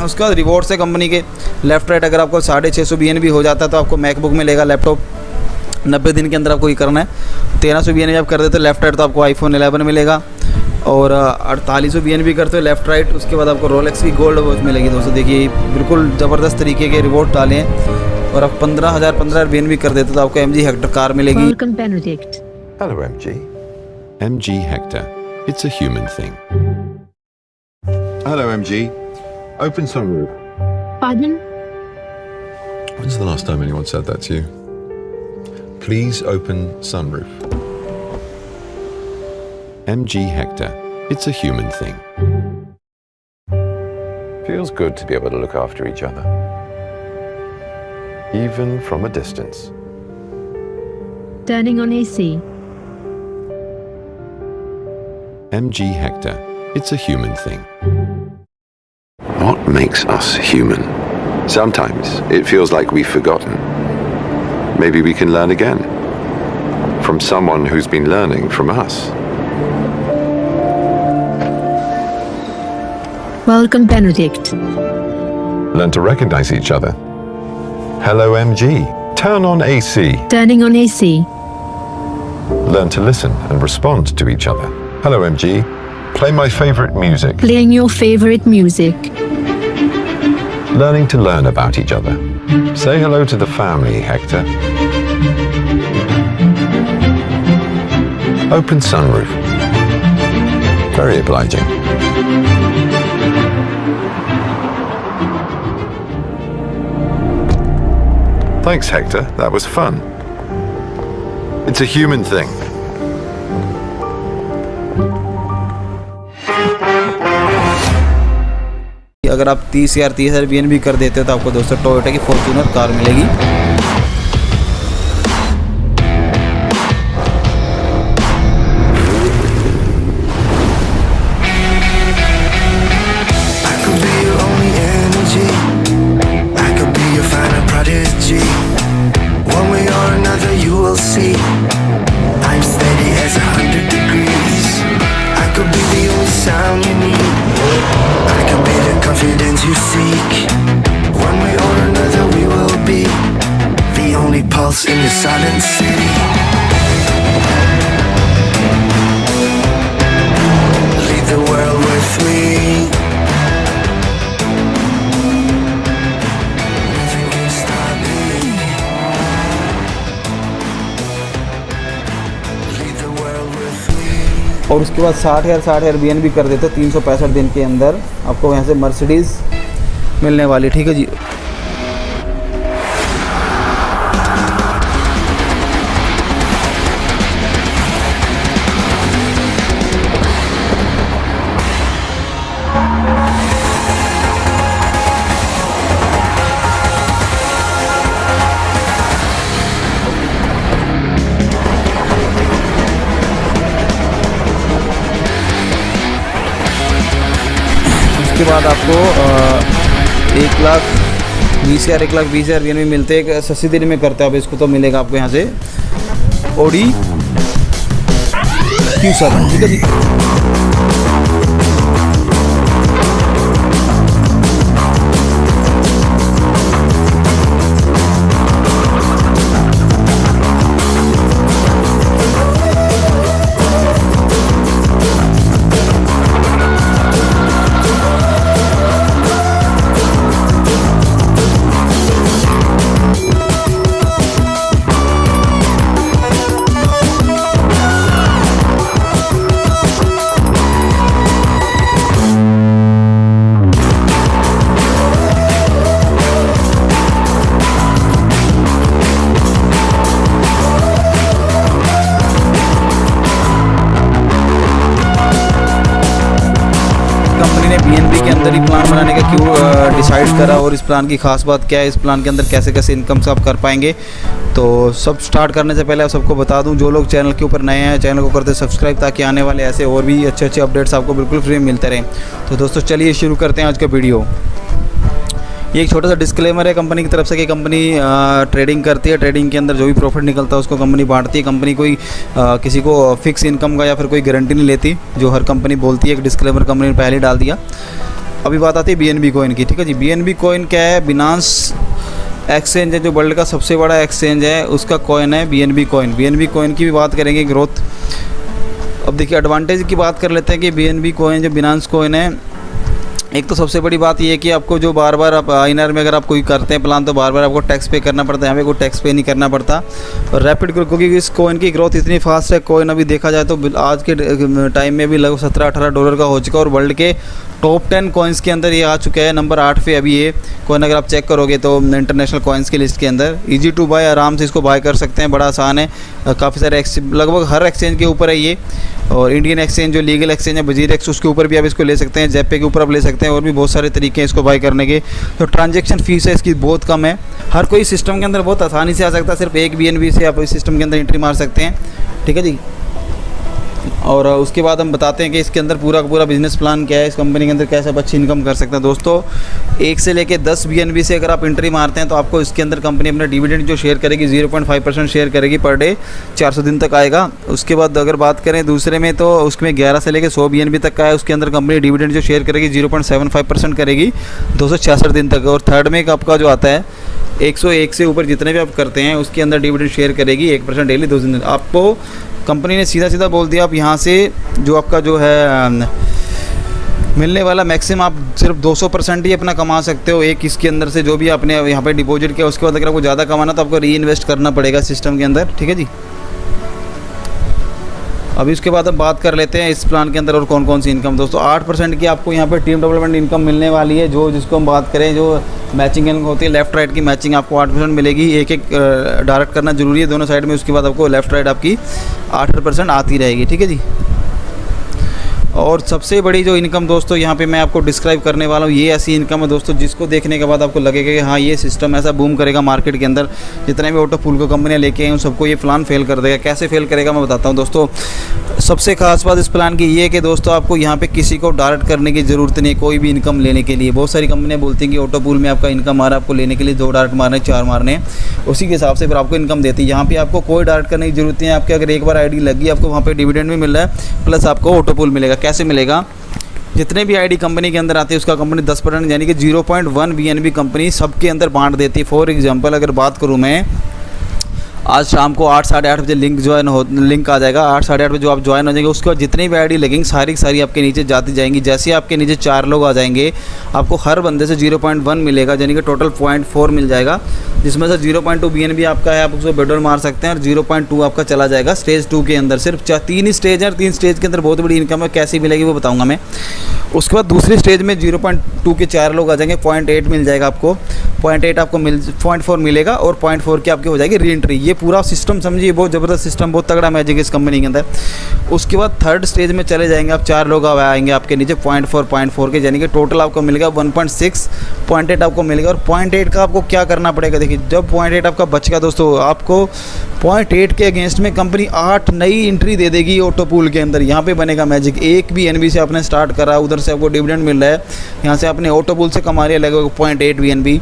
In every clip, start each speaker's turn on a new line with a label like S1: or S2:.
S1: उसके बाद रिवॉर्ड्स है कंपनी के। लेफ़्ट राइट अगर आपको 650 BNB हो जाता है तो आपको मैकबुक मिलेगा लैपटॉप। 90 दिन के अंदर आपको ये करना है। 1300 BNB आप कर देते हो लेफ़्ट राइट तो आपको iPhone 11 मिलेगा। और 4800 BNB करते हो लेफ़्ट राइट, उसके बाद आपको रोलेक्स की गोल्ड वॉच मिलेगी। दोस्तों देखिए बिल्कुल ज़बरदस्त तरीके के रिवॉर्ड डाले हैं। और आप 15,000 BNB कर देते हो तो आपको MG हेक्टर कार मिलेगी।
S2: Welcome Benedict.
S3: Hello, MG. MG Hector. It's a human thing. Hello, MG. Open sunroof.
S2: Pardon?
S3: When's the last time anyone said that to you? Please open sunroof. MG Hector. It's a human thing. Feels good to be able to look after each other. Even from a distance.
S2: Turning on AC.
S3: MG Hector. It's a human thing. What makes us human? Sometimes it feels like we've forgotten. Maybe we can learn again. From someone who's been learning from us.
S2: Welcome Benedict.
S3: Learn to recognize each other. Hello, MG. Turn on AC.
S2: Turning on AC.
S3: Learn to listen and respond to each other. Hello, MG. Play my favorite music.
S2: Playing your favorite music.
S3: Learning to learn about each other. Say hello to the family, Hector. Open sunroof. Very obliging. Thanks, Hector. That was fun. It's a human thing.
S1: अगर आप 30,000 BNB कर देते हो तो आपको दोस्तों Toyota की Fortuner car मिलेगी।
S4: In the silent city, leave the world with me. Nothing can stop me. Leave the world with me.
S1: और उसके बाद 60,000 BNB कर देते हो 365 दिन के अंदर आपको यहाँ से मर्सिडीज़ मिलने वाली। ठीक है जी। उसके बाद आपको 1,20,000 BNB मिलते हैं। 80 दिन में करते हैं आप इसको तो मिलेगा आपको यहाँ से Audi Q7। ठीक है जी। BNB के अंदर ही प्लान बनाने का क्यों डिसाइड करा और इस प्लान की खास बात क्या है, इस प्लान के अंदर कैसे कैसे इनकम से आप कर पाएंगे। तो सब स्टार्ट करने से पहले आप सबको बता दूं, जो लोग चैनल के ऊपर नए हैं चैनल को कर दे सब्सक्राइब, ताकि आने वाले ऐसे और भी अच्छे अच्छे अपडेट्स आपको बिल्कुल फ्री में मिलते रहें। तो दोस्तों चलिए शुरू करते हैं आज का वीडियो। ये एक छोटा सा डिस्क्लेमर है कंपनी की तरफ से कि कंपनी ट्रेडिंग करती है, ट्रेडिंग के अंदर जो भी प्रॉफिट निकलता है उसको कंपनी बांटती है। कंपनी कोई किसी को फिक्स इनकम का या फिर कोई गारंटी नहीं लेती, जो हर कंपनी बोलती है। एक डिस्क्लेमर कंपनी ने पहले डाल दिया। अभी बात आती है BNB कॉइन की, ठीक है जी। BNB कॉइन क्या है? बिनांस एक्सचेंज है जो वर्ल्ड का सबसे बड़ा एक्सचेंज है, उसका कॉइन है BNB कॉइन। BNB कॉइन की भी बात करेंगे, ग्रोथ। अब देखिए एडवांटेज की बात कर लेते हैं कि BNB कॉइन जो बिनांस कॉइन है, एक तो सबसे बड़ी बात ये है कि आपको जो बार बार आप INR में अगर आप कोई करते हैं प्लान तो बार बार आपको टैक्स पे करना पड़ता है, यहाँ पे कोई टैक्स पे नहीं करना पड़ता। और रैपिड ग्रोथ, क्योंकि इस कॉइन की ग्रोथ इतनी फास्ट है, कॉइन अभी देखा जाए तो आज के टाइम में भी लगभग $17-18 का हो चुका है और वर्ल्ड के टॉप 10 कॉइन्स के अंदर ये आ चुका है। नंबर 8 पे अभी ये कॉइन अगर आप चेक करोगे तो इंटरनेशनल कॉइन्स की लिस्ट के अंदर। ईजी टू बाय, आराम से इसको बाय कर सकते हैं, बड़ा आसान है। काफ़ी सारे लगभग हर एक्सचेंज के ऊपर है ये, और इंडियन एक्सचेंज जो लीगल एक्सचेंज है वजीरेक्स, उसके ऊपर भी आप इसको ले सकते हैं, जेपे के ऊपर आप ले सकते हैं, और भी बहुत सारे तरीके हैं इसको बाय करने के। तो ट्रांजैक्शन फीस है इसकी बहुत कम है, हर कोई सिस्टम के अंदर बहुत आसानी से आ सकता है। सिर्फ एक BNB से आप इस सिस्टम के अंदर एंट्री मार सकते हैं, ठीक है जी। और उसके बाद हम बताते हैं कि इसके अंदर पूरा का पूरा बिजनेस प्लान क्या है, इस कंपनी के अंदर कैसे आप अच्छी इनकम कर सकते हैं। दोस्तों 1 से लेके 10 BNB से अगर आप एंट्री मारते हैं तो आपको इसके अंदर कंपनी अपना डिविडेंड जो शेयर करेगी 0.5% शेयर करेगी पर डे, 400 दिन तक आएगा। उसके बाद अगर बात करें दूसरे में तो उसमें 11 से लेकर 100 BNB तक का है, उसके अंदर कंपनी डिविडेंड जो शेयर करेगी 0.75% करेगी 266 दिन तक। और थर्ड में आपका जो आता है 101 से ऊपर जितने भी आप करते हैं उसके अंदर डिविडेंड शेयर करेगी 1% डेली 2 दिन। आपको कंपनी ने सीधा सीधा बोल दिया आप यहाँ से जो आपका जो है मिलने वाला मैक्सिमम आप सिर्फ 200% ही अपना कमा सकते हो एक इसके अंदर से, जो भी आपने यहाँ पे डिपॉजिट किया। उसके बाद अगर आपको ज़्यादा कमाना तो आपको री इन्वेस्ट करना पड़ेगा सिस्टम के अंदर, ठीक है जी। अभी उसके बाद हम बात कर लेते हैं इस प्लान के अंदर और कौन कौन सी इनकम। दोस्तों 8% की आपको यहाँ पे टीम डेवलपमेंट इनकम मिलने वाली है, जो जिसको हम बात करें जो मैचिंग इनकम होती है, लेफ्ट राइट की मैचिंग आपको 8% मिलेगी। एक डायरेक्ट करना जरूरी है दोनों साइड में, उसके बाद आपको लेफ्ट राइट आपकी 8% आती रहेगी, ठीक है जी। और सबसे बड़ी जो इनकम दोस्तों यहाँ पे मैं आपको डिस्क्राइब करने वाला हूँ, ये ऐसी इनकम है दोस्तों जिसको देखने के बाद आपको लगेगा कि हाँ ये सिस्टम ऐसा बूम करेगा मार्केट के अंदर। जितने भी ऑटो पूल को कंपनियाँ लेके आई उन सबको ये प्लान फेल कर देगा। कैसे फेल करेगा मैं बताता हूँ दोस्तों। सबसे खास बात इस प्लान की ये है कि दोस्तों आपको यहाँ पे किसी को डायरेक्ट करने की ज़रूरत नहीं है कोई भी इनकम लेने के लिए। बहुत सारी कंपनियाँ बोलती हैं कि ऑटो पूल में आपका इनकम आ रहा है, आपको लेने के लिए 2 डायरेक्ट मारने 4 मारने, उसी के हिसाब से फिर आपको इनकम देती है। यहाँ पे आपको कोई डायरेक्ट करने की जरूरत नहीं है। आपके अगर एक बार आईडी लगी आपको वहाँ पे डिविडेंड भी मिल रहा है, प्लस आपको ऑटो पूल मिलेगा। कैसे मिलेगा? जितने भी आईडी कंपनी के अंदर आते हैं उसका कंपनी 10% यानी कि 0.1 BNB कंपनी सबके अंदर बांट देती है। फॉर एग्जांपल अगर बात करूं मैं, आज शाम को 8 साढ़े 8 बजे लिंक आ जाएगा। 8 साढ़े 8 बजे जो आप ज्वाइन हो जाएंगे उसके बाद जितनी भी आईडी लगेंगी सारी सारी आपके नीचे जाती जाएंगी। जैसे आपके नीचे 4 लोग आ जाएंगे आपको हर बंदे से 0.1 मिलेगा, यानी कि टोटल 0.4 मिल जाएगा, जिसमें से 0.2 BNB आपका है, आप उसको बेडोल मार सकते हैं, और 0.2 आपका चला जाएगा स्टेज 2 के अंदर। सिर्फ 3 ही स्टेज है, 3 स्टेज के अंदर बहुत बड़ी इनकम है। कैसी मिलेगी वो बताऊँगा मैं। उसके बाद दूसरे स्टेज में 0.2 के 4 लोग आ जाएंगे, 0.8 मिल जाएगा आपको, 0.8 आपको 0.4 मिलेगा, और 0.4 की आपकी हो जाएगी री एंट्री। ये पूरा सिस्टम समझिए, बहुत ज़बरदस्त सिस्टम, बहुत तगड़ा मैजिक है इस कंपनी के अंदर। उसके बाद थर्ड स्टेज में चले जाएंगे आप, 4 लोग आएंगे आपके नीचे 0.4 के, यानी कि टोटल आपको मिलेगा 1.6, 0.8 आपको मिलेगा। और 0.8 का आपको क्या करना पड़ेगा? देखिए जब 0.8 आपका बचेगा दोस्तों, आपको 0.8 के अगेंस्ट में कंपनी 8 नई एंट्री दे देगी ऑटो पूल के अंदर। यहाँ पे बनेगा मैजिक। एक भी BNB से आपने स्टार्ट करा, उधर से आपको डिविडेंड मिल रहा है, यहाँ से आपने ऑटो पूल से कमा लिया लगभग 0.8 BNB।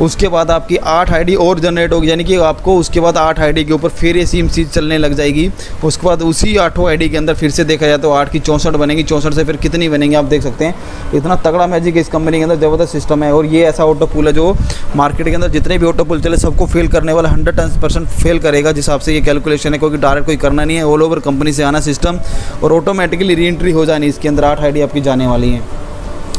S1: उसके बाद आपकी 8 आईडी और जनरेट होगी, यानी कि आपको उसके बाद 8 आईडी के ऊपर फिर ये सेम चीज़ चलने लग जाएगी। उसके बाद उसी 8 आईडी के अंदर फिर से देखा जाए तो 8 की 64 बनेगी, 64 से फिर कितनी बनेंगी आप देख सकते हैं। इतना तगड़ा मैजिक इस कंपनी के अंदर, ज़बरदस्त सिस्टम है। और ये ऐसा ऑटो पूल है जो मार्केट के अंदर जितने भी ऑटो पूल चले सबको फेल करने वाला, 100% फेल करेगा जिस हिसाब से ये कैलकुलेशन है, क्योंकि डायरेक्ट कोई करना नहीं है, ऑल ओवर कंपनी से आना सिस्टम, और ऑटोमेटिकली री एंट्री हो जानी। इसके अंदर 8 आईडी आपकी जाने वाली है।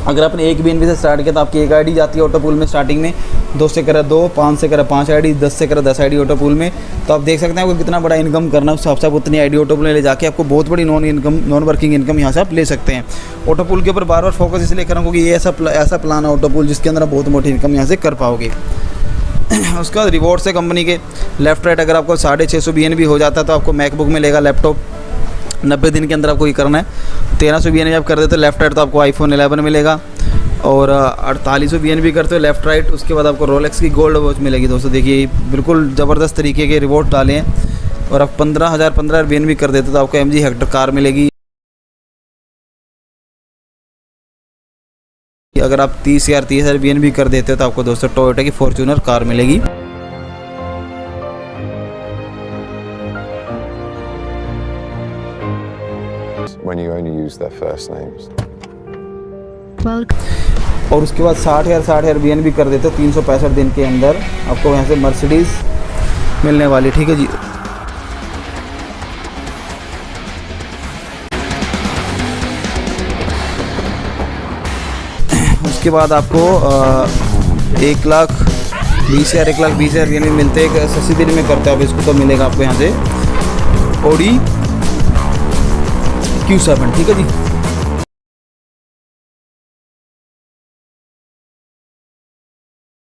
S1: अगर आपने एक BNB से स्टार्ट किया तो आपकी 1 आईडी जाती है ऑटो पूल में स्टार्टिंग में, 2 से करा 2, 5 से करा 5 आईडी, 10 से करा 10 आईडी ऑटो पूल में। तो आप देख सकते हैं आपको कितना बड़ा इनकम करना है, उस हिसाब से आप उतनी आईडी ऑटो पूल में ले जाके आपको बहुत बड़ी नॉन वर्किंग इनकम यहाँ से आप ले सकते हैं। ऑटो पूल के ऊपर बार बार फोकस इसलिए करूँ क्योंकि ये ऐसा प्लान है ऑटो पूल जिसके अंदर आप बहुत मोटी इनकम यहाँ से कर पाओगे। उसके बाद रिवॉर्ड से कंपनी के लेफ्ट राइट अगर आपको 650 BNB हो जाता है तो आपको मैकबुक मिलेगा, लैपटॉप 90 दिन के अंदर आपको ये करना है। 1300 BNB आप कर देते हो लेफ्ट राइट तो आपको iPhone 11 मिलेगा, और 4800 BNB करते हो लेफ्ट राइट उसके बाद आपको रोलेक्स की गोल्ड वॉच मिलेगी। दोस्तों देखिए बिल्कुल ज़बरदस्त तरीके के रिवॉर्ड डाले हैं। और आप 15,000 BNB कर देते तो आपको MG हेक्टर कार मिलेगी। अगर आप 30,000 BNB कर देते हो तो आपको दोस्तों टोयोटा की फॉर्च्यूनर कार मिलेगी।
S3: When you only use their first names.
S2: Welcome.
S1: और उसके बाद 60,000 BNB कर देते हो 365 दिन के अंदर आपको यहाँ से मर्सिडीज़ मिलने वाली, ठीक है जी। उसके बाद आपको 1,20,000 1,20,000 BNB मिलते हैं। 80 दिन में करते हो आप इसको, तो मिलेगा आपको यहाँ से Audi Q7, ठीक है जी।